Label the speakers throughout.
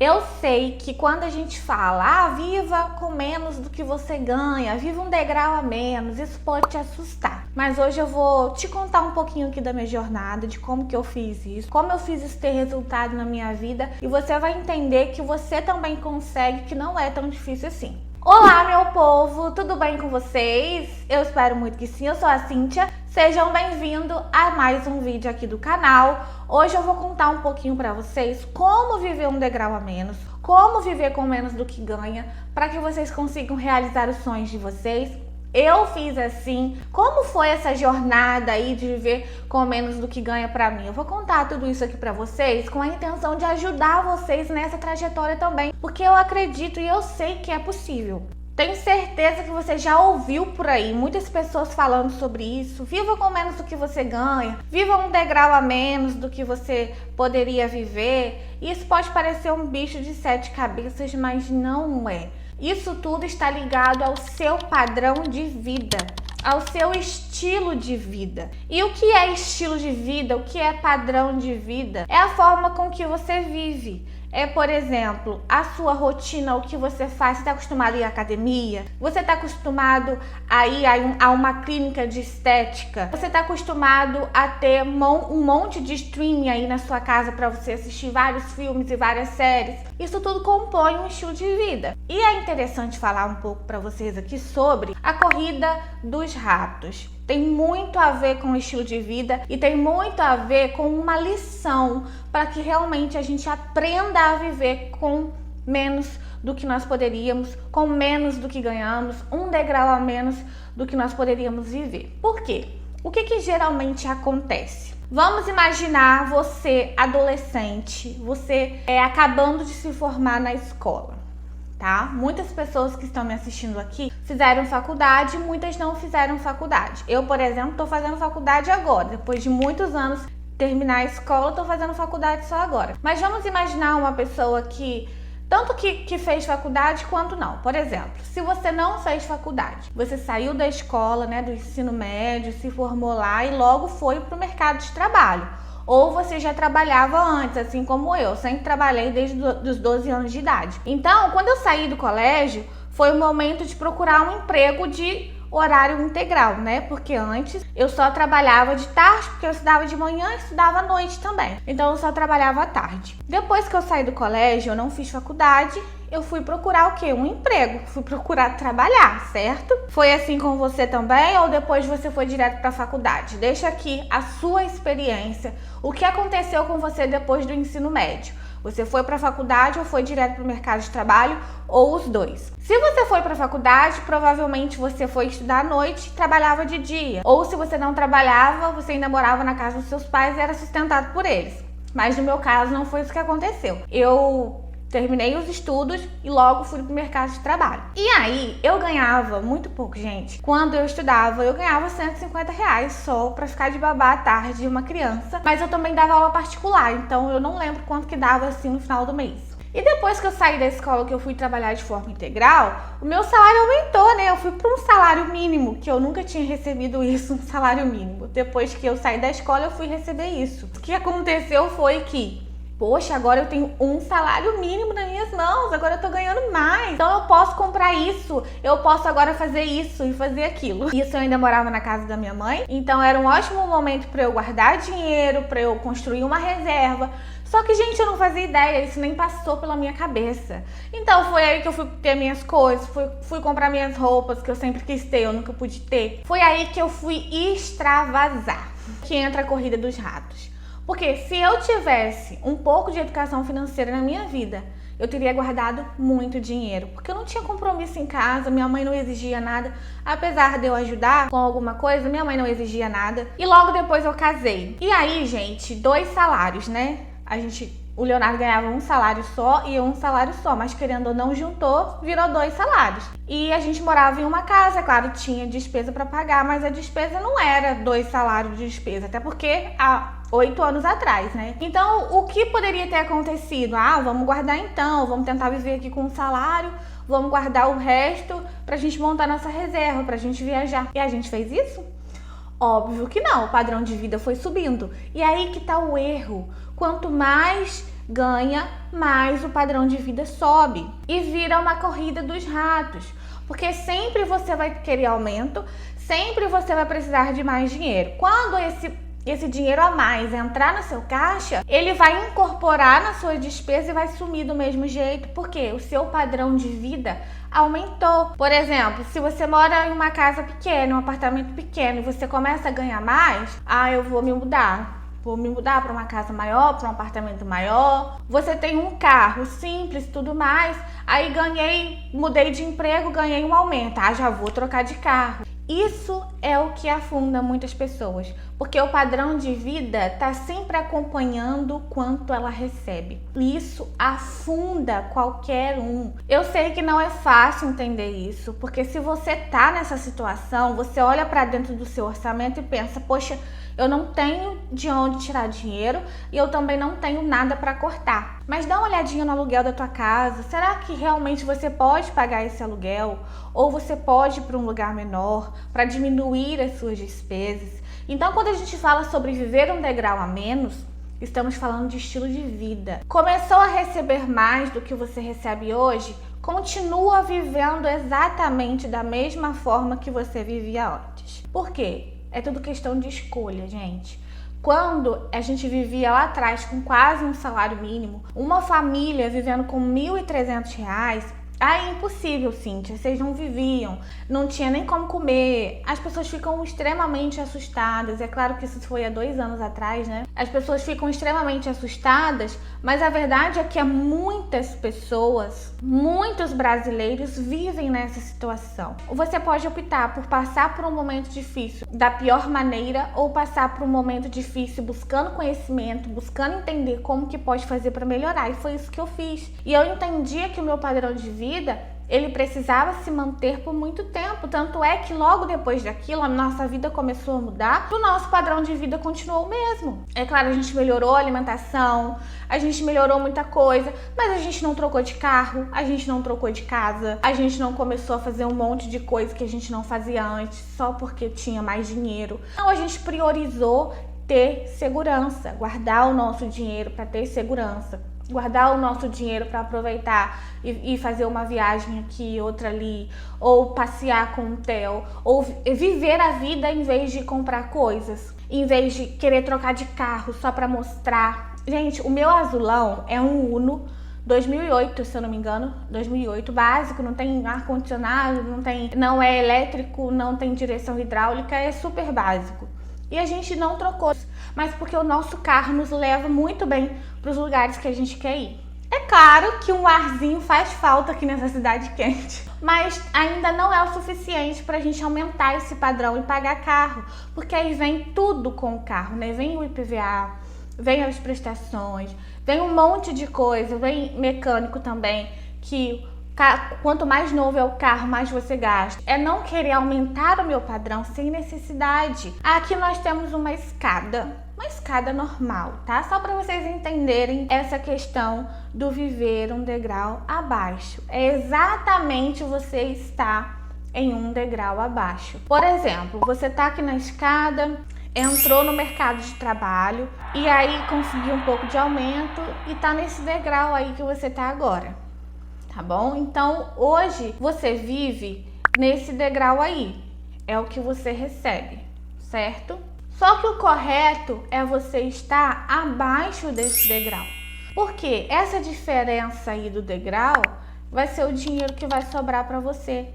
Speaker 1: Eu sei que quando a gente fala, viva com menos do que você ganha, viva um degrau a menos, isso pode te assustar. Mas hoje eu vou te contar um pouquinho aqui da minha jornada, de como que eu fiz isso, como eu fiz isso ter resultado na minha vida, e você vai entender que você também consegue, que não é tão difícil assim. Olá, meu povo, tudo bem com vocês? Eu espero muito que sim, eu sou a Cíntia. Sejam bem-vindos a mais um vídeo aqui do canal. Hoje eu vou contar um pouquinho para vocês como viver um degrau a menos, como viver com menos do que ganha, para que vocês consigam realizar os sonhos de vocês. Eu fiz assim. Como foi essa jornada aí de viver com menos do que ganha para mim? Eu vou contar tudo isso aqui para vocês com a intenção de ajudar vocês nessa trajetória também, porque eu acredito e eu sei que é possível. Tenho certeza que você já ouviu por aí muitas pessoas falando sobre isso. Viva com menos do que você ganha, viva um degrau a menos do que você poderia viver. Isso pode parecer um bicho de 7 cabeças, mas não é. Isso tudo está ligado ao seu padrão de vida, ao seu estilo de vida. E o que é estilo de vida? O que é padrão de vida? É a forma com que você vive. É, por exemplo, a sua rotina, o que você faz. Você está acostumado a ir à academia? Você está acostumado a ir a uma clínica de estética? Você está acostumado a ter um monte de streaming aí na sua casa para você assistir vários filmes e várias séries? Isso tudo compõe um estilo de vida. E é interessante falar um pouco para vocês aqui sobre a corrida dos ratos. Tem muito a ver com o estilo de vida e tem muito a ver com uma lição para que realmente a gente aprenda a viver com menos do que nós poderíamos, com menos do que ganhamos, um degrau a menos do que nós poderíamos viver. Por quê? O que geralmente acontece? Vamos imaginar você adolescente, você acabando de se formar na escola. Tá? Muitas pessoas que estão me assistindo aqui fizeram faculdade, muitas não fizeram faculdade. Eu, por exemplo, estou fazendo faculdade agora. Depois de muitos anos terminar a escola, estou fazendo faculdade só agora. Mas vamos imaginar uma pessoa que tanto que fez faculdade quanto não. Por exemplo, se você não fez faculdade, você saiu da escola, né, do ensino médio, se formou lá e logo foi para o mercado de trabalho. Ou você já trabalhava antes, assim como eu. Sempre trabalhei desde os 12 anos de idade. Então, quando eu saí do colégio, foi o momento de procurar um emprego de horário integral, né? Porque antes eu só trabalhava de tarde, porque eu estudava de manhã e estudava à noite também. Então, eu só trabalhava à tarde. Depois que eu saí do colégio, eu não fiz faculdade. Eu fui procurar o quê? Um emprego. Fui procurar trabalhar, certo? Foi assim com você também ou depois você foi direto para a faculdade? Deixa aqui a sua experiência. O que aconteceu com você depois do ensino médio? Você foi para a faculdade ou foi direto para o mercado de trabalho ou os dois? Se você foi para a faculdade, provavelmente você foi estudar à noite e trabalhava de dia. Ou se você não trabalhava, você ainda morava na casa dos seus pais e era sustentado por eles. Mas no meu caso não foi isso que aconteceu. Eu terminei os estudos e logo fui pro mercado de trabalho. E aí, eu ganhava muito pouco, gente. Quando eu estudava, eu ganhava R$150 só pra ficar de babá à tarde de uma criança. Mas eu também dava aula particular, então eu não lembro quanto que dava assim no final do mês. E depois que eu saí da escola, que eu fui trabalhar de forma integral, o meu salário aumentou, né? Eu fui para um salário mínimo, que eu nunca tinha recebido isso, um salário mínimo. Depois que eu saí da escola, eu fui receber isso. O que aconteceu foi que poxa, agora eu tenho um salário mínimo nas minhas mãos, agora eu tô ganhando mais. Então eu posso comprar isso, eu posso agora fazer isso e fazer aquilo. Isso eu ainda morava na casa da minha mãe, então era um ótimo momento para eu guardar dinheiro, para eu construir uma reserva. Só que, gente, eu não fazia ideia, isso nem passou pela minha cabeça. Então foi aí que eu fui ter minhas coisas, fui comprar minhas roupas que eu sempre quis ter, eu nunca pude ter. Foi aí que eu fui extravasar, que entra a corrida dos ratos. Porque se eu tivesse um pouco de educação financeira na minha vida, eu teria guardado muito dinheiro. Porque eu não tinha compromisso em casa, minha mãe não exigia nada. Apesar de eu ajudar com alguma coisa, minha mãe não exigia nada. E logo depois eu casei. E aí, gente, 2 salários, né? O Leonardo ganhava um salário só e eu um salário só, mas querendo ou não juntou, virou 2 salários. E a gente morava em uma casa, claro, tinha despesa para pagar, mas a despesa não era 2 salários de despesa, até porque há 8 anos atrás, né? Então, o que poderia ter acontecido? Vamos guardar então, vamos tentar viver aqui com um salário, vamos guardar o resto pra gente montar nossa reserva, pra gente viajar. E a gente fez isso? Óbvio que não, o padrão de vida foi subindo. E aí que tá o erro. Quanto mais ganha, mais o padrão de vida sobe. E vira uma corrida dos ratos. Porque sempre você vai querer aumento, sempre você vai precisar de mais dinheiro. Quando esse dinheiro a mais entrar no seu caixa, ele vai incorporar na sua despesa e vai sumir do mesmo jeito, porque o seu padrão de vida aumentou. Por exemplo, se você mora em uma casa pequena, um apartamento pequeno, e você começa a ganhar mais, eu vou me mudar. Vou me mudar para uma casa maior, para um apartamento maior. Você tem um carro simples, tudo mais. Aí mudei de emprego, ganhei um aumento. Já vou trocar de carro. Isso é o que afunda muitas pessoas, porque o padrão de vida está sempre acompanhando o quanto ela recebe. Isso afunda qualquer um. Eu sei que não é fácil entender isso, porque se você tá nessa situação, você olha para dentro do seu orçamento e pensa, poxa, eu não tenho de onde tirar dinheiro e eu também não tenho nada para cortar. Mas dá uma olhadinha no aluguel da tua casa. Será que realmente você pode pagar esse aluguel? Ou você pode ir para um lugar menor para diminuir as suas despesas? Então, quando a gente fala sobre viver um degrau a menos, estamos falando de estilo de vida. Começou a receber mais do que você recebe hoje? Continua vivendo exatamente da mesma forma que você vivia antes. Por quê? É tudo questão de escolha, gente. Quando a gente vivia lá atrás com quase um salário mínimo, uma família vivendo com R$1.300, é impossível, Cíntia. Vocês não viviam, não tinha nem como comer. As pessoas ficam extremamente assustadas. É claro que isso foi há 2 anos atrás, né? As pessoas ficam extremamente assustadas, mas a verdade é que muitas pessoas, muitos brasileiros vivem nessa situação. Você pode optar por passar por um momento difícil da pior maneira ou passar por um momento difícil buscando conhecimento, buscando entender como que pode fazer para melhorar. E foi isso que eu fiz. E eu entendia que o meu padrão de vida, ele precisava se manter por muito tempo. Tanto é que logo depois daquilo, a nossa vida começou a mudar, o nosso padrão de vida continuou o mesmo. É claro, a gente melhorou a alimentação, a gente melhorou muita coisa, mas a gente não trocou de carro, a gente não trocou de casa, a gente não começou a fazer um monte de coisa que a gente não fazia antes, só porque tinha mais dinheiro. Então a gente priorizou ter segurança, guardar o nosso dinheiro para ter segurança. Guardar o nosso dinheiro para aproveitar e fazer uma viagem aqui, outra ali, ou passear com o Theo, ou viver a vida em vez de comprar coisas, em vez de querer trocar de carro só para mostrar. Gente, o meu azulão é um Uno 2008, se eu não me engano, 2008, básico, não tem ar-condicionado, não é elétrico, não tem direção hidráulica, é super básico. E a gente não trocou, mas porque o nosso carro nos leva muito bem para os lugares que a gente quer ir. É claro que um arzinho faz falta aqui nessa cidade quente, mas ainda não é o suficiente para a gente aumentar esse padrão e pagar carro, porque aí vem tudo com o carro, né? Vem o IPVA, vem as prestações, vem um monte de coisa, vem mecânico também, que quanto mais novo é o carro, mais você gasta. É não querer aumentar o meu padrão sem necessidade. Aqui nós temos uma escada normal, tá? Só para vocês entenderem essa questão do viver um degrau abaixo. É exatamente você estar em um degrau abaixo. Por exemplo, você tá aqui na escada, entrou no mercado de trabalho e aí conseguiu um pouco de aumento e tá nesse degrau aí que você tá agora. Tá bom? Então, hoje você vive nesse degrau aí. É o que você recebe, certo? Só que o correto é você estar abaixo desse degrau. Porque essa diferença aí do degrau vai ser o dinheiro que vai sobrar para você.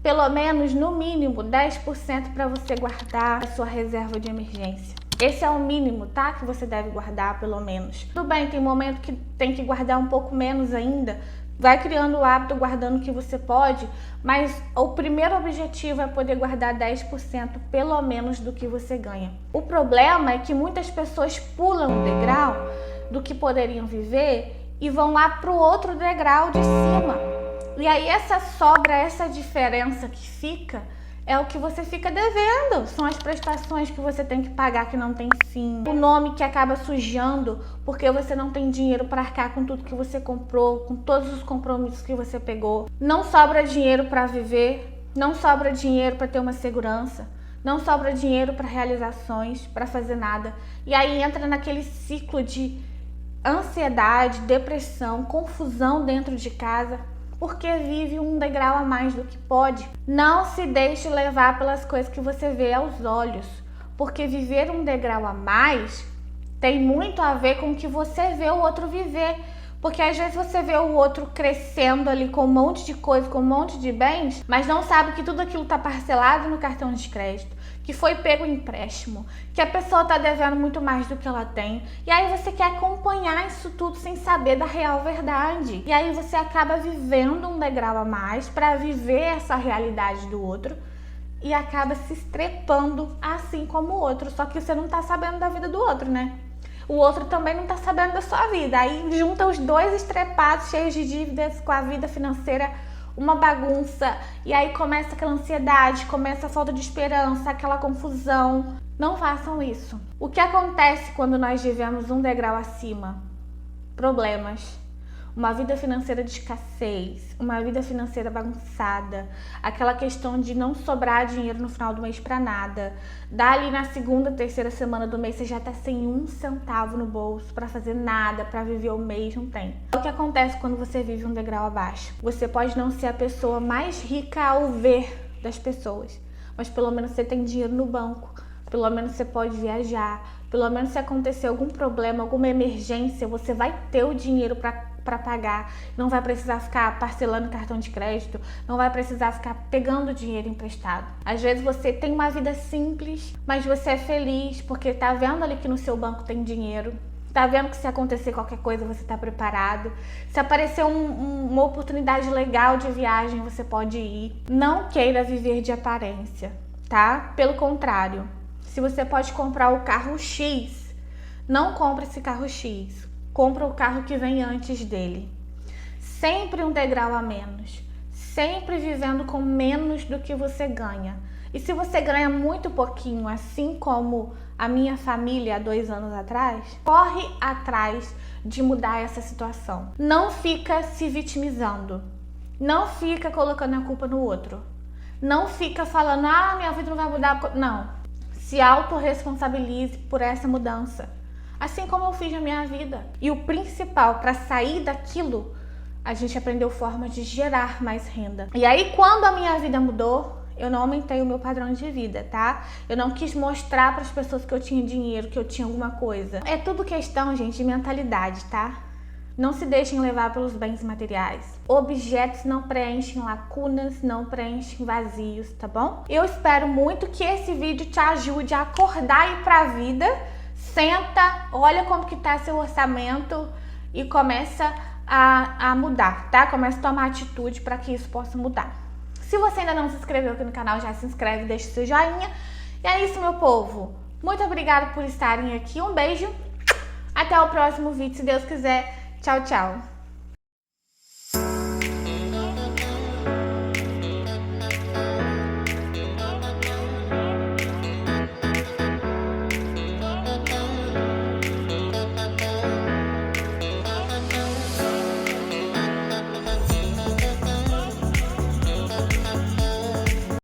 Speaker 1: Pelo menos, no mínimo, 10% para você guardar a sua reserva de emergência. Esse é o mínimo, tá? Que você deve guardar, pelo menos. Tudo bem, tem momento que tem que guardar um pouco menos ainda. Vai criando o hábito guardando o que você pode, mas o primeiro objetivo é poder guardar 10% pelo menos do que você ganha. O problema é que muitas pessoas pulam o degrau do que poderiam viver e vão lá para o outro degrau de cima. E aí essa sobra, essa diferença que fica, é o que você fica devendo. São as prestações que você tem que pagar que não tem fim. O nome que acaba sujando porque você não tem dinheiro para arcar com tudo que você comprou, com todos os compromissos que você pegou. Não sobra dinheiro para viver, não sobra dinheiro para ter uma segurança, não sobra dinheiro para realizações, para fazer nada. E aí entra naquele ciclo de ansiedade, depressão, confusão dentro de casa, porque vive um degrau a mais do que pode. Não se deixe levar pelas coisas que você vê aos olhos, porque viver um degrau a mais tem muito a ver com o que você vê o outro viver. Porque às vezes você vê o outro crescendo ali com um monte de coisa, com um monte de bens, mas não sabe que tudo aquilo está parcelado no cartão de crédito, que foi pego empréstimo, que a pessoa está devendo muito mais do que ela tem. E aí você quer acompanhar isso tudo sem saber da real verdade. E aí você acaba vivendo um degrau a mais para viver essa realidade do outro e acaba se estrepando assim como o outro. Só que você não está sabendo da vida do outro, né? O outro também não está sabendo da sua vida. Aí junta os dois estrepados, cheios de dívidas, com a vida financeira uma bagunça. E aí começa aquela ansiedade, começa a falta de esperança, aquela confusão. Não façam isso. O que acontece quando nós vivemos um degrau acima? Problemas. Uma vida financeira de escassez, uma vida financeira bagunçada, aquela questão de não sobrar dinheiro no final do mês para nada. Dali na segunda, terceira semana do mês você já tá sem um centavo no bolso para fazer nada, para viver o mês, não tem. É o que acontece quando você vive um degrau abaixo. Você pode não ser a pessoa mais rica ao ver das pessoas, mas pelo menos você tem dinheiro no banco, pelo menos você pode viajar, pelo menos se acontecer algum problema, alguma emergência, você vai ter o dinheiro para pagar, não vai precisar ficar parcelando cartão de crédito, não vai precisar ficar pegando dinheiro emprestado. Às vezes você tem uma vida simples, mas você é feliz porque tá vendo ali que no seu banco tem dinheiro, tá vendo que se acontecer qualquer coisa você tá preparado, se aparecer uma oportunidade legal de viagem você pode ir. Não queira viver de aparência, tá? Pelo contrário, se você pode comprar o carro X, não compre esse carro X. Compra o carro que vem antes dele. Sempre um degrau a menos. Sempre vivendo com menos do que você ganha. E se você ganha muito pouquinho, assim como a minha família há 2 anos atrás, corre atrás de mudar essa situação. Não fica se vitimizando. Não fica colocando a culpa no outro. Não fica falando, minha vida não vai mudar. Não. Se autorresponsabilize por essa mudança. Assim como eu fiz na minha vida. E o principal, para sair daquilo, a gente aprendeu formas de gerar mais renda. E aí, quando a minha vida mudou, eu não aumentei o meu padrão de vida, tá? Eu não quis mostrar para as pessoas que eu tinha dinheiro, que eu tinha alguma coisa. É tudo questão, gente, de mentalidade, tá? Não se deixem levar pelos bens materiais. Objetos não preenchem lacunas, não preenchem vazios, tá bom? Eu espero muito que esse vídeo te ajude a acordar aí pra vida. Senta, olha como que tá seu orçamento e começa a mudar, tá? Começa a tomar atitude para que isso possa mudar. Se você ainda não se inscreveu aqui no canal, já se inscreve, deixa o seu joinha. E é isso, meu povo. Muito obrigada por estarem aqui. Um beijo. Até o próximo vídeo, se Deus quiser. Tchau, tchau.